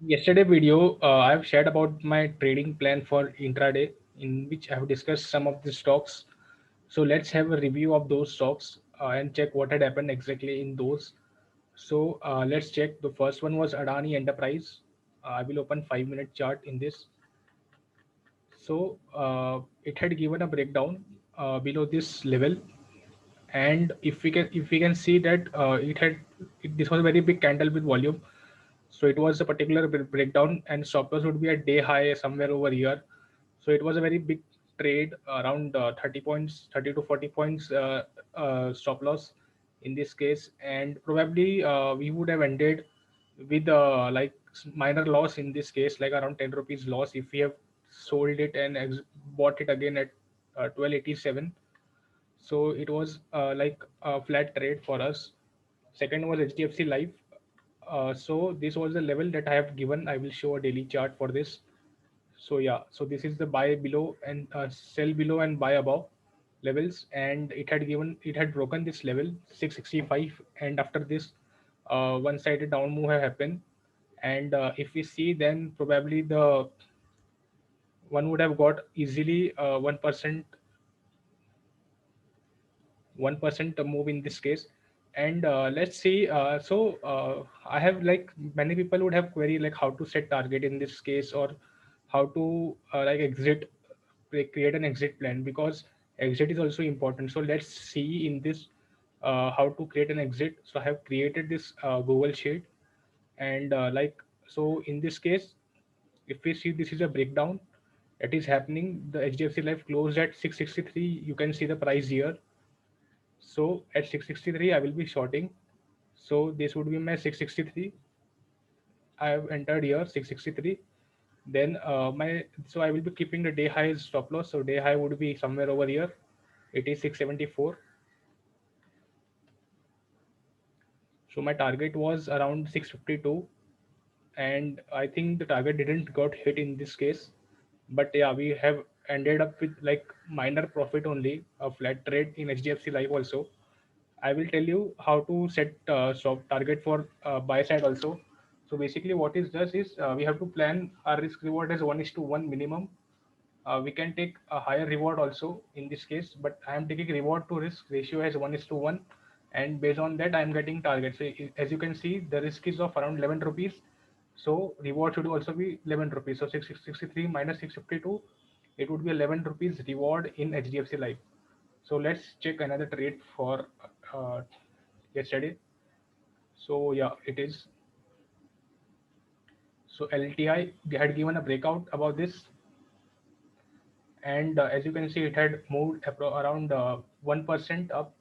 Yesterday video, I have shared about my trading plan for intraday, in which I have discussed some of the stocks. So let's have a review of those stocks and check what had happened exactly in those. So let's check. The first one was Adani Enterprise. I will open 5 minute chart in this. So it had given a breakdown below this level, and if we can see that this was a very big candle with volume. So it was a particular breakdown, and stop loss would be a day high somewhere over here. So it was a very big trade, around 30 points, 30 to 40 points stop loss in this case, and probably we would have ended with like minor loss in this case, like around 10 rupees loss if we have sold it and bought it again at 1287. So it was like a flat trade for us. Second was HDFC Life. So this was the level that I have given. I will show a daily chart for this. So yeah, so this is the buy below and sell below and buy above levels, and it had broken this level 665, and after this, one-sided down move have happened. And if we see, then probably the one would have got easily 1% move in this case. And let's see, I have, like, many people would have query like how to set target in this case, or how to like exit, create an exit plan, because exit is also important. So let's see in this how to create an exit. So I have created this Google sheet, and so in this case, if we see, this is a breakdown. It is happening. The HDFC Life closed at 663. You can see the price here. So at 663, I will be shorting. So this would be my 663. I have entered here 663. Then I will be keeping the day high as stop loss. So day high would be somewhere over here. It is 674. So my target was around 652, and I think the target didn't got hit in this case. But yeah, we have ended up with like minor profit only, a flat trade in HDFC Life also. I will tell you how to set stop target for buy side also. So basically, what is does is we have to plan our risk reward as 1:1 minimum. We can take a higher reward also in this case, but I am taking reward to risk ratio as 1:1, and based on that, I am getting target. So as you can see, the risk is of around 11 rupees. So reward should also be 11 rupees. So 663 minus 652, it would be 11 rupees reward in HDFC Life. So let's check another trade for uh, yesterday. So yeah, it is. So LTI had given a breakout about this, and as you can see, it had moved around 1% up,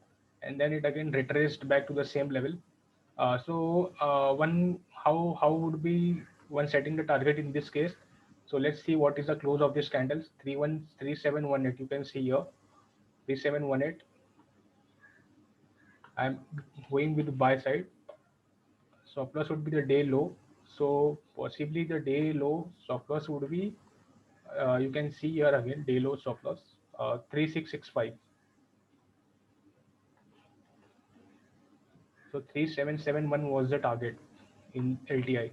and then it again retraced back to the same level. One, how would be one setting the target in this case? So let's see what is the close of this candles. 3718. You can see here 3718. I'm going with the buy side. Stop loss would be the day low. So possibly the day low stop loss would be, you can see here again, day low stop loss 3665. So 3771 was the target in LTI,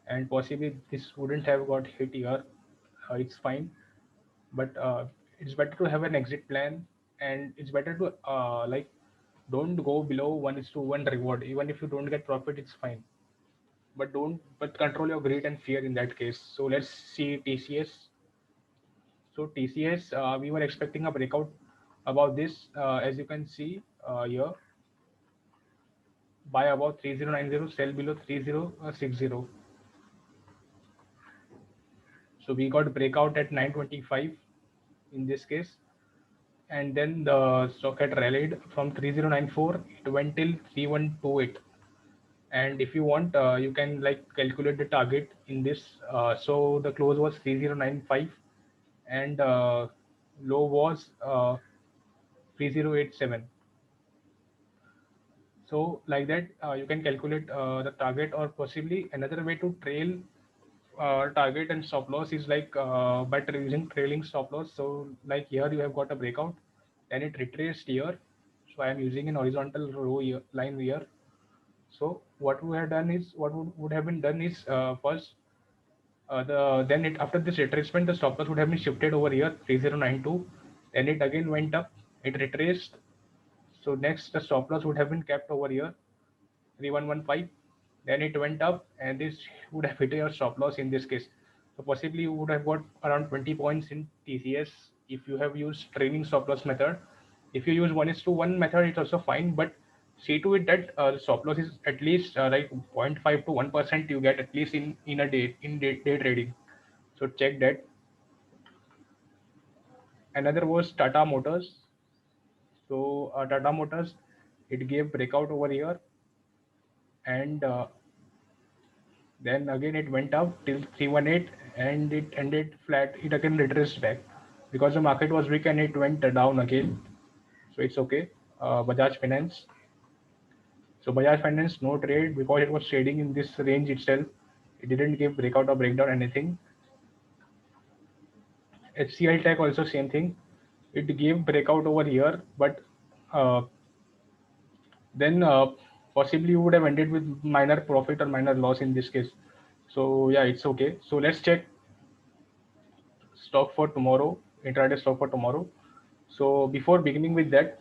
and possibly this wouldn't have got hit here. It's fine, but it's better to have an exit plan, and it's better to like, don't go below 1:1 reward. Even if you don't get profit, it's fine, but don't but control your greed and fear in that case. So let's see TCS. So TCS, we were expecting a breakout about this. As you can see here, buy about 3090, sell below 3060. So we got breakout at 925 in this case, and then the stock had rallied from 3094. It went till 3128. And if you want, you can like calculate the target in this. So the close was 3095, and low was 3087. So like that, you can calculate the target, or possibly another way to trail target and stop loss is like by using trailing stop loss. So like here you have got a breakout, then it retraced here. So I am using an horizontal row here, line here. So what we have done is, what would have been done is, first Then it after this retracement, the stop loss would have been shifted over here 3092. Then it again went up. It retraced. So next the stop loss would have been kept over here 3115. Then it went up, and this would have hit your stop loss in this case. So possibly you would have got around 20 points in TCS if you have used trailing stop loss method. If you use 1:1 method, it's also fine, but see to it that the stop loss is at least like 0.5 to 1% you get at least in a day in day trading. So check that. Another was Tata Motors. So Tata Motors, it gave breakout over here, and then again it went up till 318, and it ended flat. It again retraced back because the market was weak and it went down again. So it's okay. Bajaj Finance. So Bajaj Finance no trade because it was trading in this range itself. It didn't give breakout or breakdown anything. HCL Tech also same thing. It gave breakout over here, but uh, then possibly you would have ended with minor profit or minor loss in this case. So yeah, it's okay. So let's check stock for tomorrow, intraday stock for tomorrow. So before beginning with that,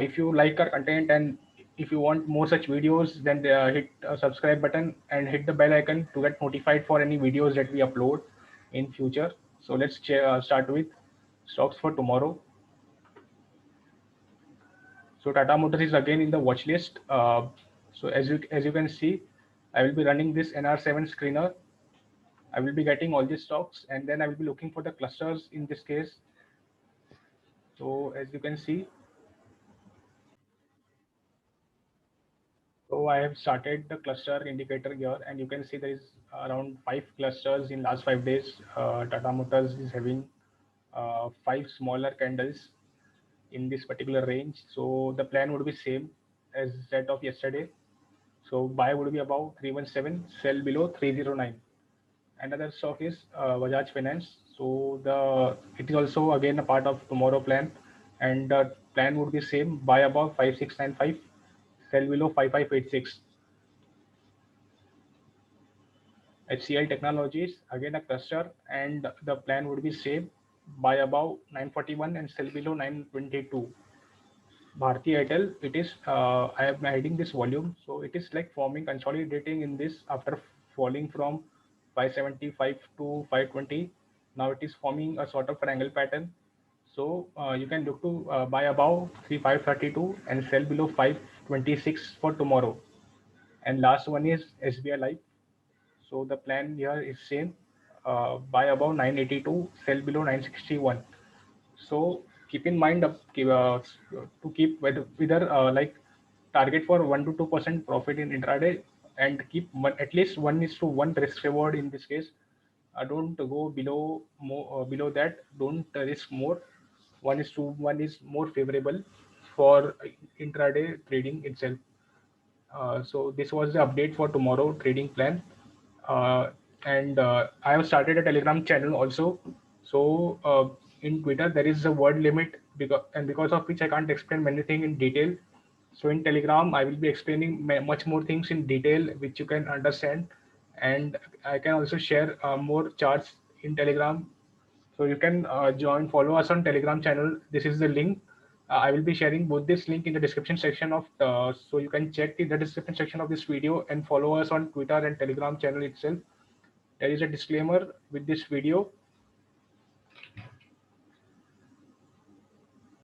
if you like our content and if you want more such videos, then hit subscribe button and hit the bell icon to get notified for any videos that we upload in future. So let's start with stocks for tomorrow. So Tata Motors is again in the watch list. So as you can see, I will be running this NR7 screener. I will be getting all these stocks, and then I will be looking for the clusters in this case. So as you can see, so I have started the cluster indicator here, and you can see there is around 5 clusters in last 5 days. Tata Motors is having 5 smaller candles in this particular range. So the plan would be same as that of yesterday. So buy would be above 317, sell below 309. Another stock is Bajaj Finance. So the it is also again a part of tomorrow plan, and the plan would be same: buy above 5695, sell below 5586. HCL Technologies again a cluster, and the plan would be same: buy above 941 and sell below 922. Bharti Airtel, it is I am adding this volume, so it is like forming consolidating in this after falling from 575 to 520. Now it is forming a sort of triangle pattern. So you can look to buy above 3532 and sell below 526 for tomorrow. And last one is SBI Life. So the plan here is same: buy above 982, sell below 961. So keep in mind to keep whether like target for 1 to 2% profit in intraday, and keep at least 1:1 risk reward in this case. Don't go below below that. Don't risk more. 1:1 is more favorable for intraday trading itself. So this was the update for tomorrow trading plan. And I have started a Telegram channel also. So in Twitter there is a word limit because of which I can't explain many things in detail. So in Telegram I will be explaining much more things in detail which you can understand, and I can also share more charts in Telegram. So you can follow us on Telegram channel. This is the link. I will be sharing both this link in the description section of, so you can check in the description section of this video and follow us on Twitter and Telegram channel itself. There is a disclaimer with this video.